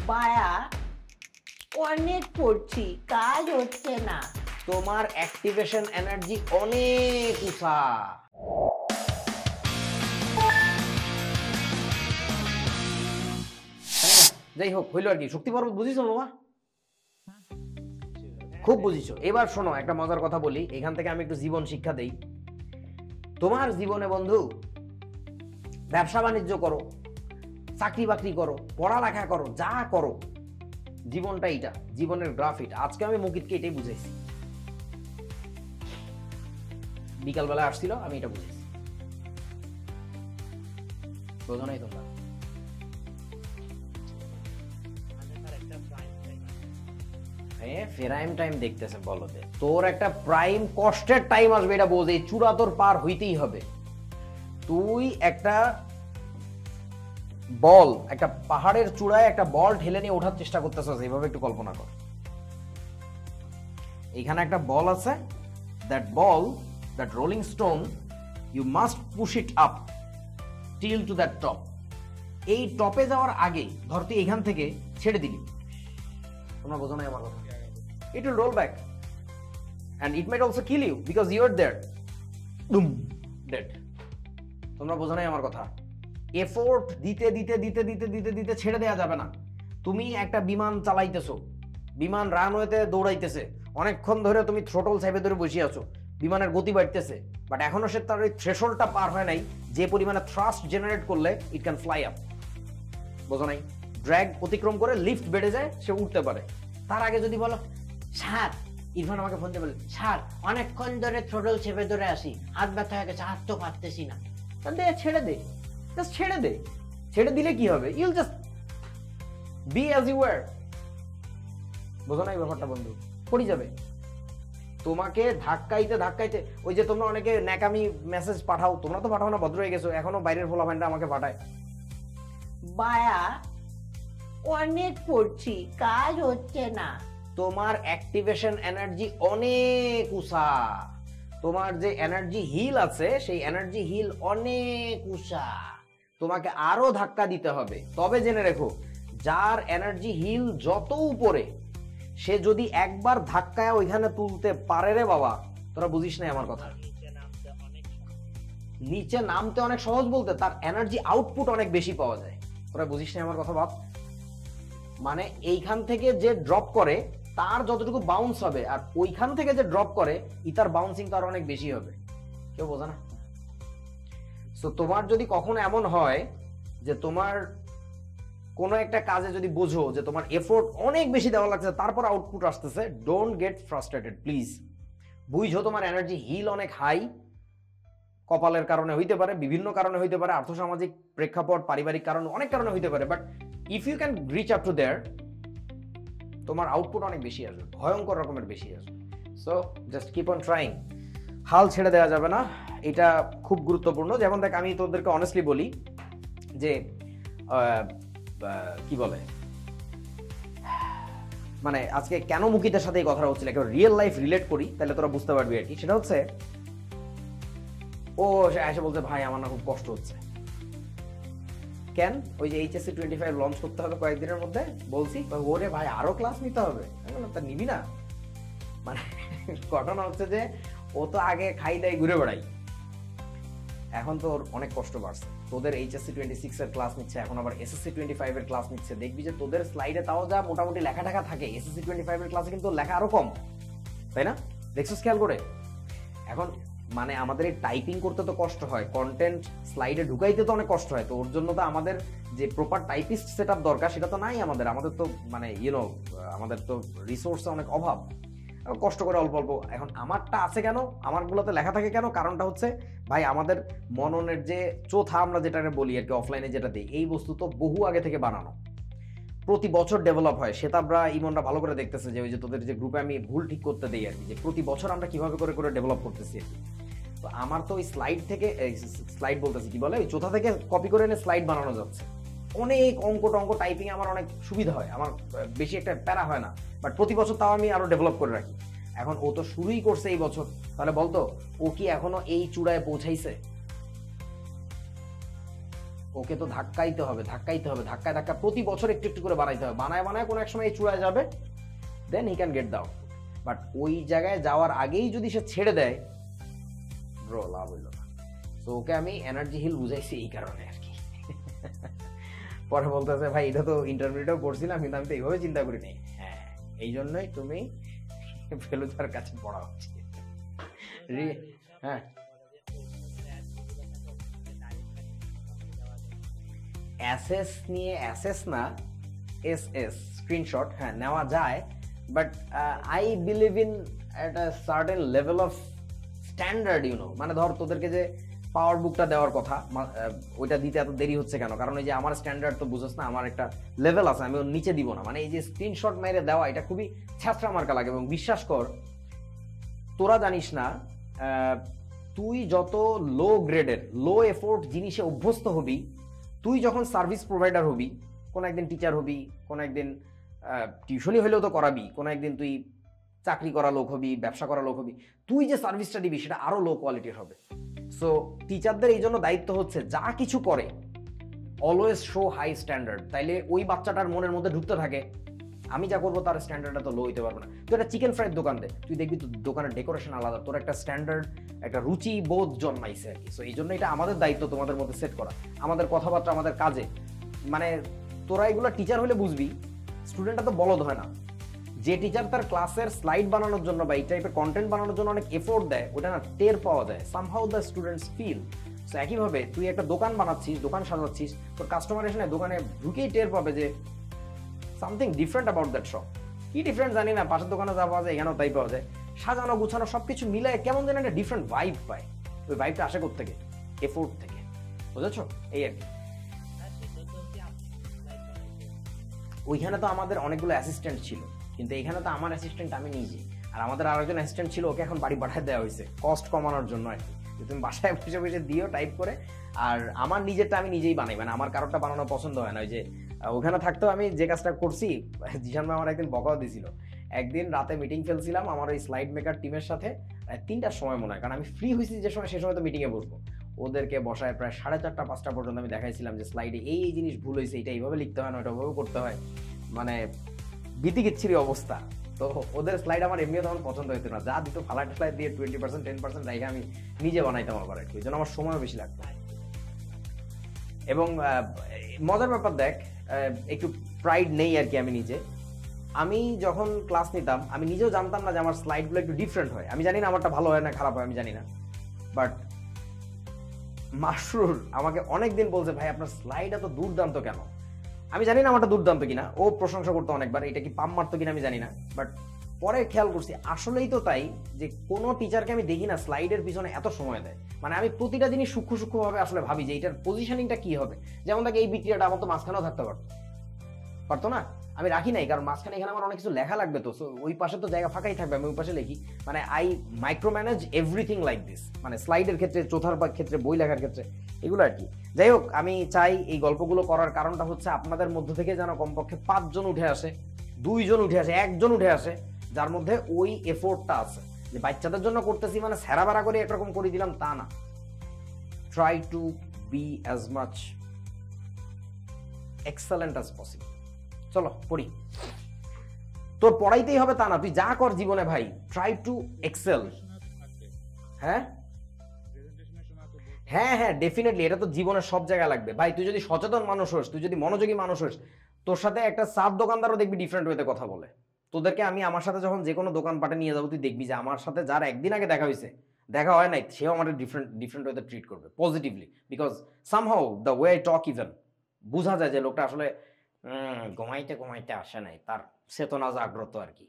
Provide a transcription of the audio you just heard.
বায়া অনেক পড়ছি, কাজ হচ্ছে না। তোমার অ্যাক্টিভেশন এনার্জি অনেক উঁচা। যাই হোক, হইলো আর কি। শক্তি পর্বত বুঝিছো বাবা? খুব বুঝিছো। এবার শোনো, একটা মজার কথা বলি, এখান থেকে আমি একটু জীবন শিক্ষা দেই। তোমার জীবনে বন্ধু ব্যবসা বাণিজ্য করো, চাকরি বাকরি করো, পড়ালেখা করো, যা করো, জীবনটা এইটা, জীবনের গ্রাফ এটা। আজকে আমি মুকিতকে এটাই বুঝাইছি, বিকালবেলা আসছিল, আমি এটা বুঝাইছি। বোঝো নাই তোমরা? প্রাইম টাইম দেখতেছে বলতে, তোর একটা প্রাইম কষ্টের টাইম আসবে, এটা বোঝে। চূড়া তোর পার হইতেই হবে। তুই একটা বল, একটা পাহাড়ের চূড়ায় একটা বল ঠেলে নিয়ে ওঠার চেষ্টা করতেছিস, এইভাবে একটু কল্পনা কর। এখানে একটা বল আছে, that ball, that rolling stone, you must push it up till to that top. এই টপে যাওয়ার আগে ধর তুই এখান থেকে ছেড়ে দিলি, তোমরা বোঝো নাই আমার কথা, it will roll back and it might also kill you because you are there, boom, dead. তোমরা বোঝো নাই আমার কথা। এফোর্ট দিতে দিতে দিতে দিতে দিতে দিতে ছেড়ে দেওয়া যাবে না। তুমি একটা বিমান চালাইতেছো, বিমান রানওয়েতে দৌড়াইতেছে, অনেকক্ষণ ধরে তুমি থ্রোটল সাইডে ধরে বসে আছো, বিমানের গতি বাড়তেছে, বাট এখনো সে তার ওই থ্রেশহোল্ডটা পার হয় নাই যে পরিমাণে থ্রাস্ট জেনারেট করলে ইট ক্যান ফ্লাই আপ। বোঝো নাই? ড্র্যাগ অতিক্রম করে লিফট বেড়ে যায়, সে উঠতে পারে। তার আগে যদি বলো, স্যার, ইরফান আমাকে ফোন দিয়ে বলে, স্যার অনেকক্ষণ ধরে থ্রোটল চেপে ধরে আসি, হাত ব্যথা হয়ে গেছে, হাত তো পারতেছি না, তাহলে ছেড়ে দে, জাস্ট ছেড়ে দে। ছেড়ে দিলে কি হবে? You'll just be as you are. বোঝো না এই ব্যাপারটা বন্ধু? পড়ে যাবে তোমাকে ধাক্কাইতে ধাক্কাইতে। ওই যে তোমরা অনেকে ন্যাকামি মেসেজ পাঠাও, তোমরা তো পাঠাও না, ভদ্র হয়ে গেছো, এখনো বাইরের ফোলা ফ্যানটা আমাকে পাঠায়, বায়া অনেক পড়ছি, কাজ হচ্ছে না। তোমার অ্যাক্টিভেশন এনার্জি অনেক উঁচা। তোমার যে এনার্জি হিল আছে, সেই এনার্জি হিল অনেক উঁচা। তোমাকে আরো ধাক্কা দিতে হবে। তবে জেনে রেখো, যার এনার্জি হিল যত উপরে, সে যদি একবার ধাক্কায় ওইখানে তুলতে পারে রে বাবা, তোরা বুঝিস না আমার কথা। নিচে নামতে অনেক সহজ বলতে, তার এনার্জি আউটপুট অনেক বেশি পাওয়া যায়। তোরা বুঝিস না আমার কথা বাপ? মানে এইখান থেকে যে ড্রপ করে তার যতটুকু বাউন্স হবে, আর ওইখান থেকে যে ড্রপ করে ইতার বাউন্সিং তার অনেক বেশি হবে। কেউ বোঝে না? সো তোমার যদি কখনো এমন হয় যে তোমার কোনো একটা কাজে যদি বোঝো যে তোমার এফোর্ট অনেক বেশি দেওয়া লাগছে, তারপর আউটপুট আসতেছে, ডোন্ট গেট ফ্রাস্ট্রেটেড প্লিজ। বুঝো তোমার এনার্জি হিল অনেক হাই, কপালের কারণে হইতে পারে, বিভিন্ন কারণে হইতে পারে, আর্থসামাজিক প্রেক্ষাপট, পারিবারিক কারণ, অনেক কারণে হইতে পারে, but if you can reach up to there, তোমার আউটপুট অনেক বেশি আসবে, ভয়ঙ্কর রকমের বেশি আসবে। So just keep on trying, হাল ছেড়ে দেওয়া যাবে না, এটা খুব গুরুত্বপূর্ণ। যেমন দেখ, আমি তোদেরকে অনেস্টলি বলি যে কি বলে, মানে আজকে কেন মুকিতের সাথে এই কথাটা হচ্ছিল, একেবারে রিয়েল লাইফ রিলেট করি, তাহলে তোরা বুঝতে পারবি আর কি। সেটা হচ্ছে, ও এসে বলছে, ভাই আমার না খুব কষ্ট হচ্ছে। কেন? ওই যে এইচএসসি 25 লঞ্চ করতে হবে কয়েকদিনের মধ্যে, বলছি ওরে ভাই আরো ক্লাস নিতে হবে। তা নিবি না? মানে ঘটনা হচ্ছে যে ও তো আগে খাই দাই ঘুরে বেড়াই, এখন তো ওর অনেক কষ্ট বাড়ছে। তোদের এইচএসসি 26 এর ক্লাস নিচ্ছে, এখন আবার এসএসসি 25 এর ক্লাস নিচ্ছে। দেখবি যে তোদের স্লাইডে তাও যা মোটামুটি লেখা টাকা থাকে, এসএসসি 25 এর ক্লাসে কিন্তু লেখা আরো কম, তাই না? দেখছিস খেয়াল করে? এখন মানে আমাদের এই টাইপিং করতে তো কষ্ট হয়, কন্টেন্ট স্লাইডে ঢুকাইতে তো অনেক কষ্ট হয়, তো ওর জন্য তো আমাদের যে প্রপার টাইপিস্ট সেটআপ দরকার, সেটা তো নাই আমাদের। আমাদের তো মানে আমাদের তো রিসোর্সে অনেক অভাব, কষ্ট করে অল্প অল্প। এখন আমারটা আছে কেন, আমারগুলোতে লেখা থাকে কেন? কারণটা হচ্ছে, ভাই আমাদের মননের যে চোথা আমরা যেটা বলি আর কি, অফলাইনে যেটা দিই, এই বস্তু তো বহু আগে থেকে বানানো, প্রতি বছর ডেভেলপ হয়। শ্বেতাবরা, ইমনরা ভালো করে দেখতেছে যে ওই যে তোদের যে গ্রুপে আমি ভুল ঠিক করতে দেই আর কি, যে প্রতি বছর আমরা কিভাবে করে করে ডেভেলপ করতেছি আর কি। তো আমার তো ওই স্লাইড থেকে, স্লাইড বলতেছি কি বলে, ওই চোথা থেকে কপি করে এনে স্লাইড বানানো যাচ্ছে। অনেক অঙ্ক টঙ্ক টাইপিং আমার অনেক সুবিধা হয়, আমার বেশি একটা প্যারা হয় না, বাট প্রতি বছর তাও আমি আরো ডেভেলপ করে রাখি। এখন ও তো শুরুই করছে এই বছর, তাহলে বলতো ও কি এখনো এই চূড়ায় পৌঁছাইছে? ও ওকে তো ধাক্কাইতে হবে, ধাক্কায় প্রতি বছর একটু একটু করে বানাইতে হবে, বানায় কোনো এক সময় এই চূড়ায় যাবে, then he can get the output. But ওই জায়গায় যাওয়ার আগেই যদি সে ছেড়ে দেয়, ব্রো লাভ হইল না। তো ওকে আমি এনার্জি হিল বুঝাইছি এই কারণে আর কি। পরে বলতেছে ভাই এটা তো ইন্টারভিউটাও করছিলাম, কিন্তু আমি তো এইভাবে চিন্তা করিনি। হ্যাঁ, এই জন্যই তুমি ফেলুদার কাছে পড়া উচিত। হ্যাঁ, অ্যাসেস নিয়ে, অ্যাসেস না এসএস স্ক্রিনশট, হ্যাঁ নেওয়া যায়, but I believe in at a certain level of standard, মানে ধর তোদেরকে যে পাওয়ার বুকটা দেওয়ার কথা, ওইটা দিতে এত দেরি হচ্ছে কেন? কারণ এই যে আমার স্ট্যান্ডার্ড তো বুঝছ না, আমার একটা লেভেল আছে, আমি ওর নিচে দিব না। মানে এই যে স্ক্রিনশট মেরে দেওয়া, এটা খুবই ছ্যাঁচড়া মার্কা লাগে। এবং বিশ্বাস কর, তোরা জানিস না, তুই যত লো গ্রেডের, লো এফোর্ট জিনিসে অভ্যস্ত হবি, তুই যখন সার্ভিস প্রোভাইডার হবি, কোন একদিন টিচার হবি, কোন একদিন টিউশনই হলেও তো করাবি, কোন একদিন তুই চাকরি করা লোক হবি, ব্যবসা করা লোক হবি, তুই যে সার্ভিসটা দিবি সেটা আরো লো কোয়ালিটির হবে। সো টিচারদের এই জন্য দায়িত্ব হচ্ছে যা কিছু করে অলওয়েজ শো হাই স্ট্যান্ডার্ড, তাইলে ওই বাচ্চাটার মনের মধ্যে ঢুকতে থাকে আমি যা করবো তার স্ট্যান্ডার্ডটা তো লো হইতে পারবে না। তুই একটা চিকেন ফ্রাইয়ের দোকান দে, তুই দেখবি তোর দোকানের ডেকোরেশন আলাদা, তোর একটা স্ট্যান্ডার্ড, একটা রুচি বোধ জন্মাইছে আর কি। সো এই জন্য এটা আমাদের দায়িত্ব তোমাদের মধ্যে সেট করা, আমাদের কথাবার্তা, আমাদের কাজে। মানে তোরা এগুলো টিচার হলে বুঝবি, স্টুডেন্টরা তো বলদ হয় না। যে টিচার তার ক্লাসের স্লাইড বানানোর জন্য বা এই টাইপের কন্টেন্ট বানানোর জন্য অনেক এফোর্ট দেয়, ওটা না টের পাওয়া যায়, somehow the students feel. So একইভাবে তুই একটা দোকান বানাচ্ছিস, দোকান সাজাচ্ছিস, তোর কাস্টমার এসে দোকানে ঢুকেই টের পাবে যে something different about that shop. কি ডিফারেন্ট জানি না, পাশের দোকানে যা পাওয়া যায় এখানেও তাই পাওয়া যায়, সাজানো গুছানো সবকিছু মিলে কেমন যেন একটা ডিফারেন্ট ভাইব পায়। ওই ভাইবটা আসে কোত্থেকে? এফোর্ট থেকে, বুঝেছো? এই আর কি। ওইখানে তো আমাদের অনেকগুলো অ্যাসিস্ট্যান্ট ছিল, কিন্তু এখানে তো আমার অ্যাসিস্ট্যান্ট আমি নিজে, আর আমাদের আরেকজন অ্যাসিস্ট্যান্ট ছিল, ওকে এখন বাড়ি পাঠায় দেওয়া হয়েছে কস্ট কমানোর জন্য আর কি। তুমি বাসায় বসে বসে দিও টাইপ করে, আর আমার নিজেরটা আমি নিজেই বানাই। মানে আমার কারোরটা বানানো পছন্দ হয় না। ওই যে ওখানে থাকতেও আমি যে কাজটা করছি, জিশান ভাই আমার একদিন বকাও দিয়েছিল। একদিন রাতে মিটিং ফেলছিলাম আমার ওই স্লাইড মেকার টিমের সাথে, 3টার সময় মনে হয়, কারণ আমি ফ্রি হয়েছি যে সময়, সে সময় তো মিটিংয়ে বসবো। ওদেরকে বসায় প্রায় 4:30 5টা পর্যন্ত আমি দেখাইছিলাম যে স্লাইডে এই জিনিস ভুল হয়েছে, এটা এইভাবে লিখতে হয় না, ওটা ওইভাবে করতে হয়। মানে বিতিকিচ্ছিরি অবস্থা। তো ওদের স্লাইড আমার এমনিও তখন পছন্দ হতো না, যা দিত ফালাই টালাই দিয়ে 20% 10% রেখে আমি নিজে বানাইতাম আবার আর কি। ওই জন্য আমার সময়ও বেশি লাগতো। এবং মজার ব্যাপার দেখ, একটু প্রাইড নেই আর কি আমি নিজে। আমি যখন ক্লাস নিতাম, আমি নিজেও জানতাম না যে আমার স্লাইডগুলো একটু ডিফারেন্ট হয়। আমি জানি না আমারটা ভালো হয় না খারাপ হয়, আমি জানি না। বাট মাসরুর আমাকে অনেকদিন বলছে, ভাই আপনার স্লাইড এত দুর্দান্ত কেন? আমি জানি না আমারটা দুর্দান্ত কিনা, ও প্রশংসা করতো অনেকবার, এটা কি পাম মারতো কিনা আমি জানি না। বাট পরে খেয়াল করছি আসলেই তো তাই, যে কোনো টিচারকে আমি দেখি না স্লাইডের পিছনে এত সময় দেয়। মানে আমি প্রতিটা জিনিস সূক্ষ্মভাবে আসলে ভাবি যে এটার পজিশনিংটা কি হবে। যেমন তাকে এই বিক্রিয়াটা আমার তো মাঝখানেও থাকতে পারতো না, আমি রাখি নাই, কারণ মাঝখানে এখানে আমার অনেক কিছু লেখা লাগবে, তো ওই পাশে তো জায়গা ফাঁকাই থাকবে, আমি ওই পাশে লিখি। মানে I micro manage everything like this, মানে স্লাইডের ক্ষেত্রে, চোথার ক্ষেত্রে, বই লেখার ক্ষেত্রে, এগুলো আর কি। যাই হোক, আমি চাই এই গল্পগুলো করার কারণটা হচ্ছে আপনাদের মধ্য থেকে যেন কমপক্ষে 5 জন উঠে আসে, 2 জন উঠে আসে, 1 জন উঠে আসে, যার মধ্যে ওই এফোর্টটা আছে। যে বাচ্চাদের জন্য করতেছি মানে সেরা বেড়া করে একরকম করে দিলাম তা না। Try to B as much excellent as possible. চলো পড়ি। তোর পড়াইতেই হবে তা না, তুই যা কর জীবনে ভাই, ট্রাই টু এক্সেল। হ্যাঁ হ্যাঁ হ্যাঁ, ডেফিনেটলি, এটা তো জীবনের সব জায়গায় লাগবে ভাই। তুই যদি সচেতন মানুষ হোস, তুই যদি মনোযোগী মানুষ হোস, তোর সাথে একটা সাব দোকানদারও দেখবি ডিফারেন্ট ওয়েতে কথা বলে। তোদেরকে আমি আমার সাথে যখন যে কোনো দোকান পাটে নিয়ে যাবো, তুই দেখবি যে আমার সাথে যার একদিন আগে দেখা হয়েছে, দেখা হয় নাই, সেও আমার ডিফারেন্ট ওয়েতে ট্রিট করবে positively, because somehow the way I talk even বোঝা যায় যে লোকটা আসলে ঘুমাইতে ঘুমাইতে আসে নাই, তার চেতনা জাগ্রত আর কি।